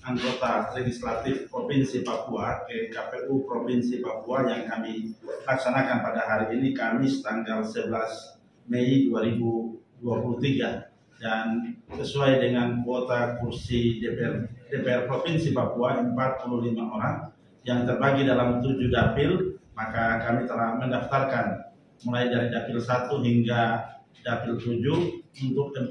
anggota legislatif Provinsi Papua ke KPU Provinsi Papua yang kami laksanakan pada hari ini, Kamis tanggal 11 Mei 2023. Dan sesuai dengan kuota kursi DPR Provinsi Papua 45 orang yang terbagi dalam 7 dapil, maka kami telah mendaftarkan mulai dari dapil 1 hingga dapil 7 untuk 45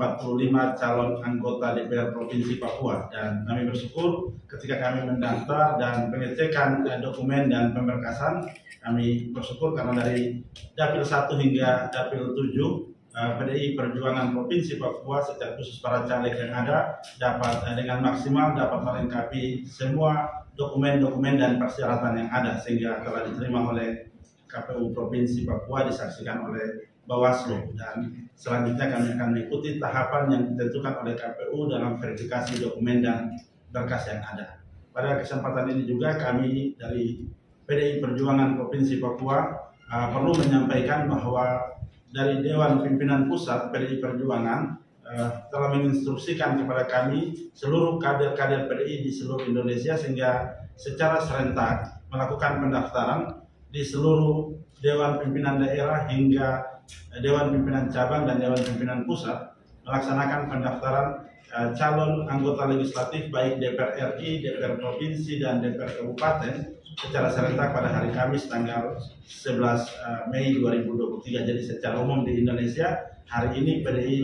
calon anggota DPR Provinsi Papua. Dan kami bersyukur ketika kami mendaftar dan pengecekan dokumen dan pemberkasan, kami bersyukur karena dari dapil 1 hingga dapil 7 PDI Perjuangan Provinsi Papua secara khusus para caleg yang ada dapat dengan maksimal dapat melengkapi semua dokumen-dokumen dan persyaratan yang ada, sehingga telah diterima oleh KPU Provinsi Papua, disaksikan oleh Bawaslu, dan selanjutnya kami akan mengikuti tahapan yang ditentukan oleh KPU dalam verifikasi dokumen dan berkas yang ada. Pada kesempatan ini juga kami dari PDI Perjuangan Provinsi Papua perlu menyampaikan bahwa dari Dewan Pimpinan Pusat PDI Perjuangan telah menginstruksikan kepada kami seluruh kader-kader PDI di seluruh Indonesia, sehingga secara serentak melakukan pendaftaran di seluruh Dewan Pimpinan Daerah hingga Dewan Pimpinan Cabang dan Dewan Pimpinan Pusat, melaksanakan pendaftaran calon anggota legislatif baik DPR RI, DPR Provinsi, dan DPR Kabupaten secara serentak pada hari Kamis tanggal 11 Mei 2023. Jadi secara umum di Indonesia hari ini PDI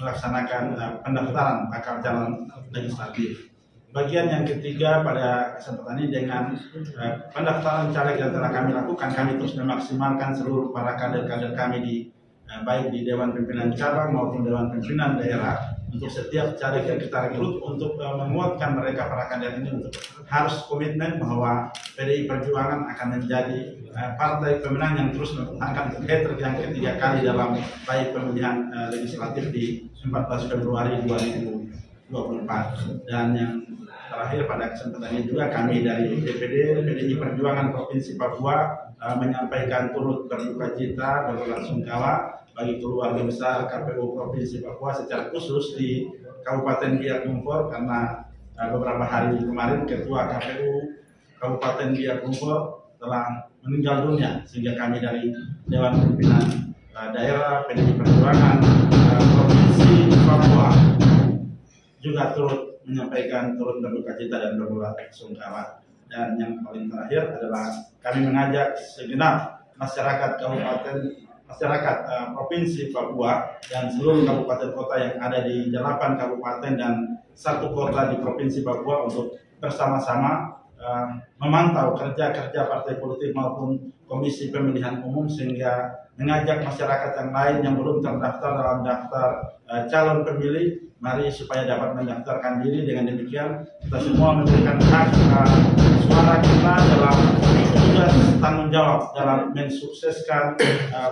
melaksanakan pendaftaran bakal calon legislatif. Bagian yang ketiga pada kesempatan ini dengan pendaftaran caleg yang telah kami lakukan, kami terus memaksimalkan seluruh para kader-kader kami di baik di Dewan Pimpinan Cabang maupun Dewan Pimpinan Daerah, untuk setiap caleg yang kita rekrut untuk menguatkan mereka para kader ini untuk harus komitmen bahwa PDI Perjuangan akan menjadi partai pemenang yang terus mempertahankan hat-trick yang ketiga kali dalam baik pemilihan legislatif di 14 Februari 2024. Dan yang terakhir pada kesempatan ini juga kami dari DPD PDI Perjuangan Provinsi Papua menyampaikan turut berduka cita, berbelasungkawa bagi keluarga besar KPU Provinsi Papua, secara khusus di Kabupaten Biak Numfor, karena beberapa hari kemarin Ketua KPU Kabupaten Biak Numfor telah meninggal dunia, sehingga kami dari Dewan Pimpinan Daerah PDI Perjuangan Provinsi Papua juga turut menyampaikan turut berduka cita dan berbelasungkawa. Dan yang paling terakhir adalah kami mengajak segenap masyarakat Provinsi Papua dan seluruh kabupaten kota yang ada di 8 kabupaten dan 1 kota di Provinsi Papua untuk bersama-sama memantau kerja-kerja partai politik maupun komisi pemilihan umum, sehingga mengajak masyarakat yang lain yang belum terdaftar dalam daftar calon pemilih, mari supaya dapat mendaftarkan diri. Dengan demikian kita semua memberikan hak suara kita dalam tugas tanggung jawab dalam mensukseskan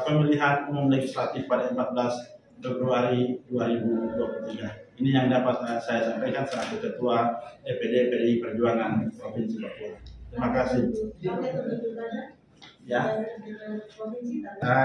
pemilihan umum legislatif pada 14 Februari 2023. Ini yang dapat saya sampaikan selaku Ketua DPD PDI Perjuangan Provinsi Papua. Terima kasih. Ya,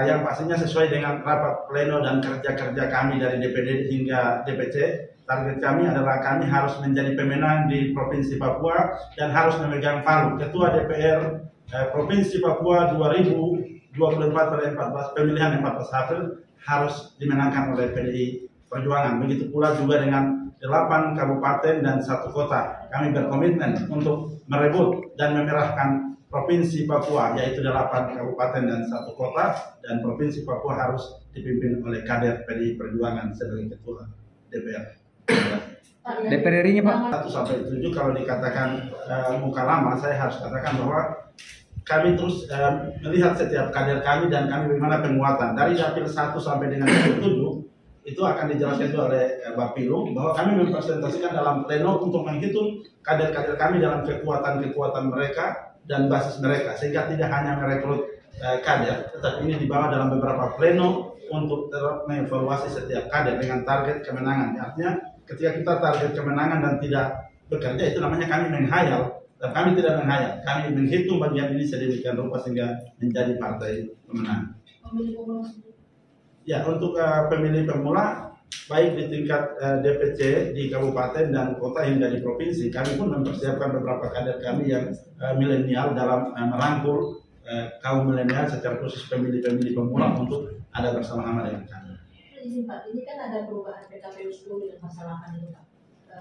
yang pastinya sesuai dengan rapat pleno dan kerja-kerja kami dari DPD hingga DPC, target kami adalah kami harus menjadi pemenang di Provinsi Papua dan harus memegang palu Ketua DPR Provinsi Papua 2024 pada 14 pemilihan 14 April harus dimenangkan oleh PDI Perjuangan. Begitu pula juga dengan 8 kabupaten dan 1 kota. Kami berkomitmen untuk merebut dan memerahkan Provinsi Papua, yaitu 8 kabupaten dan 1 kota, dan Provinsi Papua harus dipimpin oleh kader PDI Perjuangan sebagai Ketua DPR. DPR RI-nya Pak? 1 sampai 7 kalau dikatakan muka lama, saya harus katakan bahwa kami terus melihat setiap kader kami dan kami bagaimana penguatan. Dari dapil 1 sampai dengan dapil 7, itu akan dijelaskan juga oleh Bapilu, bahwa kami mempresentasikan dalam pleno untuk menghitung kader-kader kami dalam kekuatan-kekuatan mereka dan basis mereka, sehingga tidak hanya merekrut kader, tetapi ini dibawa dalam beberapa pleno untuk mengevaluasi setiap kader dengan target kemenangan. Artinya ketika kita target kemenangan dan tidak bekerja, itu namanya kami menghayal. Dan kami tidak menghayal, kami menghitung bagian ini sedemikian rupa sehingga menjadi partai pemenang. Ya, untuk pemilih pemula baik di tingkat DPC di kabupaten dan kota hingga di provinsi. Kami pun mempersiapkan beberapa kader kami yang milenial dalam merangkul kaum milenial secara khusus pemilih-pemilih pemula untuk ada bersama-sama dengan kami. Ini Pak, ini kan ada perubahan PKPU 10 yang pasal 8 itu Pak.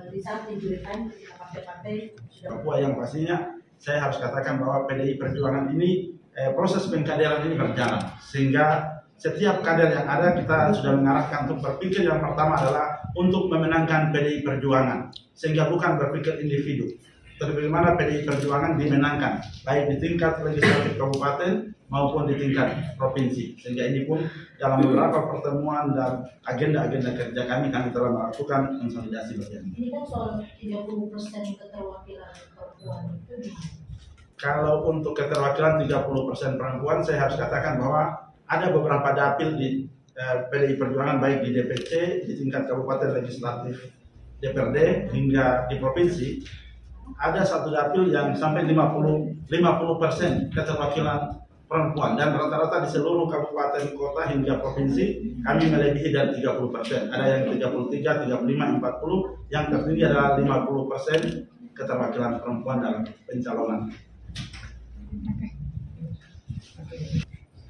Di saat diberikan partai-partai sudah Papua yang pastinya saya harus katakan bahwa PDI Perjuangan ini proses pengkaderan ini berjalan, sehingga setiap kader yang ada kita sudah mengarahkan untuk berpikir yang pertama adalah untuk memenangkan PDI Perjuangan, sehingga bukan berpikir individu, tapi bagaimana PDI Perjuangan dimenangkan baik di tingkat legislatif kabupaten maupun di tingkat provinsi. Sehingga ini pun dalam beberapa pertemuan dan agenda-agenda kerja kami telah melakukan konsolidasi bagian ini. Ini kan soal 30% keterwakilan perempuan itu. Kalau untuk keterwakilan 30% perempuan, saya harus katakan bahwa ada beberapa dapil di PDI Perjuangan baik di DPC, di tingkat kabupaten legislatif DPRD hingga di provinsi. Ada satu dapil yang sampai 50% keterwakilan perempuan, dan rata-rata di seluruh kabupaten kota hingga provinsi kami melebihi dari 30%. Ada yang 33, 35, 40, yang tertinggi adalah 50% keterwakilan perempuan dalam pencalonan.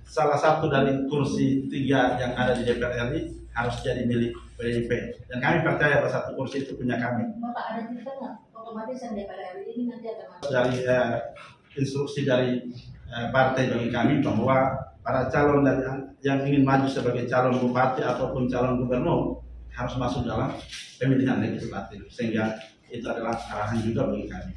Salah satu dari kursi 3 yang ada di DPR RI harus jadi milik PDIP, dan kami percaya bahwa satu kursi itu punya kami. Bapak ada cerita nggak? Otomatis yang DPR RI ini nanti akan masuk. Dari instruksi dari partai bagi kami bahwa para calon dari yang ingin maju sebagai calon bupati ataupun calon gubernur harus masuk dalam pemilihan legislatif, sehingga itu adalah arahan juga bagi kami.